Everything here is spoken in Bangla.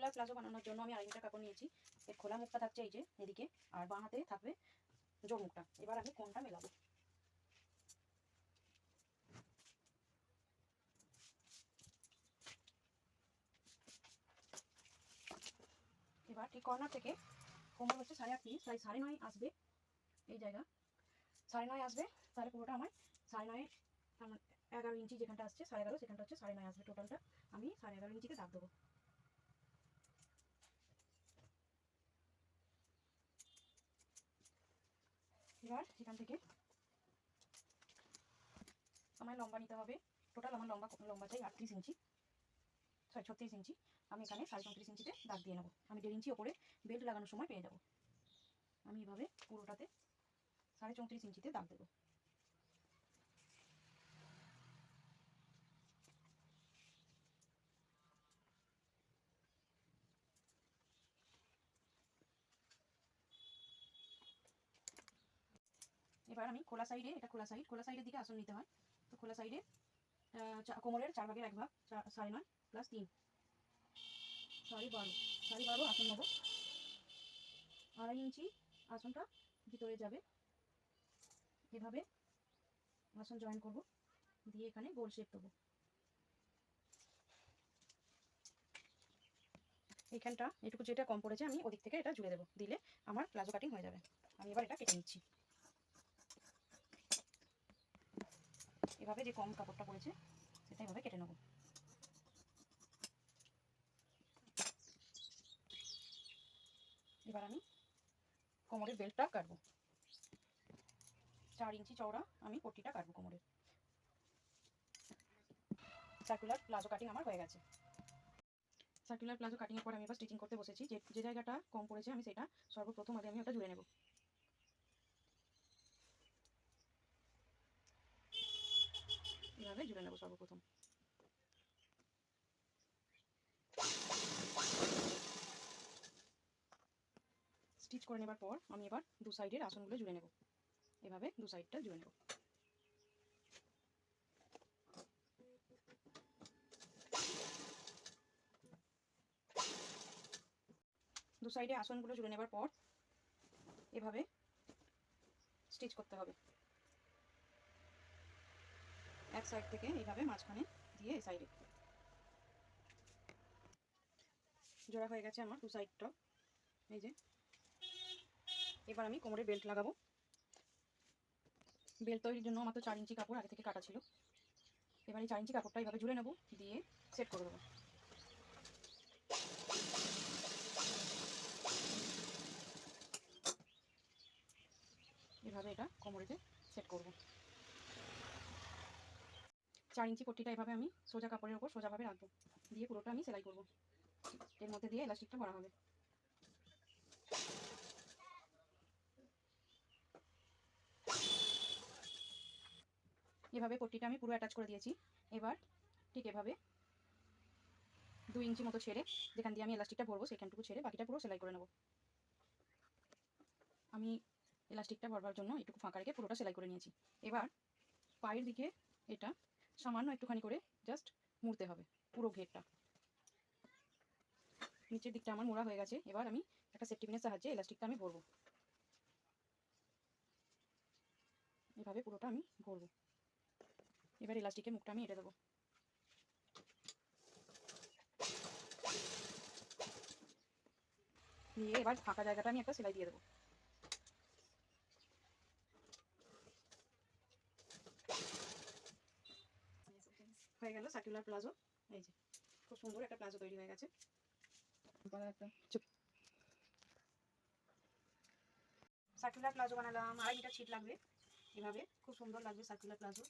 সার্কুলার প্লাজো বানানোর জন্য আমি আড়াই মিটার কাপড় নিয়েছি। এর খোলা মুখটা থাকছে এই যে এদিকে, আর বাঁ হাতে থাকবে জোর মুখটা। এবার আমি কোনটা মেলাবো। এবার ঠিক কর্নার থেকে কোমর হচ্ছে 8.5, তাই 9.5 আসবে এই জায়গা, 9.5 আসবে। তাহলে পুরোটা আমার 9.5, 11 ইঞ্চি যেখানটা আসছে 11.5, সেখানটা হচ্ছে 9.5 আসবে। টোটালটা আমি 11.5 ইঞ্চিতে দাগ দেবো। এবার এখান থেকে আমার লম্বা নিতে হবে। টোটাল আমার লম্বা চাই 38 ইঞ্চি, 36 ইঞ্চি। আমি এখানে 34.5 ইঞ্চিতে দাগ দিয়ে নেবো। আমি 1.5 ইঞ্চি ওপরে বেল্ট লাগানোর সময় পেয়ে যাবো। আমি এভাবে পুরোটাতে 34.5 ইঞ্চিতে দাগ দেবো। এবার আমি খোলা সাইডে, এটা খোলা সাইডের দিকে আসন নিতে হয়। তো খোলা সাইডে কোমরের 4 ভাগের 1 ভাগ, 9.5 প্লাস 3, 12.5 আসন নেবো। 2.5 ইঞ্চি আসনটা ভিতরে যাবে। এভাবে আসন জয়েন করব, দিয়ে এখানে গোল শেপ দেবো। এইখানটা এটুকু যেটা কম পড়েছে আমি ওদিক থেকে এটা জুড়ে দেবো, দিলে আমার প্লাজো কাটিং হয়ে যাবে। আমি এবার এটা কেটে নিচ্ছি। এভাবে যে কম কাপড়টা পড়েছে সেটা এভাবে কেটে নেবো। এবার আমি কোমরের বেল্টটা কাটবো। 4 ইঞ্চি চওড়া আমি পট্টিটা কাটবো কোমরের। সার্কুলার প্লাজো কাটিং আমার হয়ে গেছে। সার্কুলার প্লাজো কাটিংয়ের পর আমি এবার স্টিচিং করতে বসেছি। যে জায়গাটা কম পড়েছে আমি সেটা সর্বপ্রথম আগে আমি ওটা জুড়ে নেব। এভাবে জুড়ে নেব সর্বপ্রথম। স্টিচ করে নেবার পর আমি এবার দু সাইডের আসনগুলো জুড়ে নেব। এভাবে দু সাইডটা জুড়ে নেব। দু সাইডে আসনগুলো জুড়ে নেবার পর এভাবে স্টিচ করতে হবে। এক সাইড থেকে এইভাবে মাঝখানে দিয়ে এই সাইডে জোড়া হয়ে গেছে আমার দু সাইডটা। এই যে এবার আমি কোমরে বেল্ট লাগাবো। বেল্ট তৈরির জন্য আমার তো 4 ইঞ্চি কাপড় আগে থেকে কাটা ছিল। এবার এই 4 ইঞ্চি কাপড়টা এইভাবে জুড়ে নেব, দিয়ে সেট করে দেবো। এভাবে এটা কোমরেতে সেট করব। 4 ইঞ্চি পট্টিটা এভাবে আমি সোজা কাপড়ের উপর সোজাভাবে রাখবো, দিয়ে পুরোটা আমি সেলাই করব। এর মধ্যে দিয়ে এলাস্টিকটা ভরা হবে। এভাবে পট্টিটা আমি পুরো অ্যাটাচ করে দিয়েছি। এবার ঠিক এভাবে 2 ইঞ্চি মতো ছেড়ে, যেখান দিয়ে আমি এলাস্টিকটা ভরবো সেখানটুকু ছেড়ে বাকিটা পুরো সেলাই করে নেব। আমি এলাস্টিকটা ভরবার জন্য একটু ফাঁকা রেখে পুরোটা সেলাই করে নিয়েছি। এবার পায়ের দিকে এটা সামান্য একটুখানি করে জাস্ট মুড়তে হবে পুরো ঘেরটা। নিচের দিকটা আমার মোড়া হয়ে গেছে। এবার আমি একটা সেফটি পিনের সাহায্যে এলাস্টিকটা আমি ভরবো। এভাবে পুরোটা আমি ভরবো। এবার এলাস্টিকের মুখটা আমি এঁটে দেবো। দিয়ে এবার ফাঁকা জায়গাটা আমি একটা সেলাই দিয়ে দেবো। হয়ে গেল সার্কুলার প্লাজো। এই যে খুব সুন্দর একটা প্লাজো তৈরি হয়ে গেছে। সার্কুলার প্লাজো বানালাম, 2.5 মিটার ছিট লাগবে। এভাবে খুব সুন্দর লাগবে সার্কুলার প্লাজো।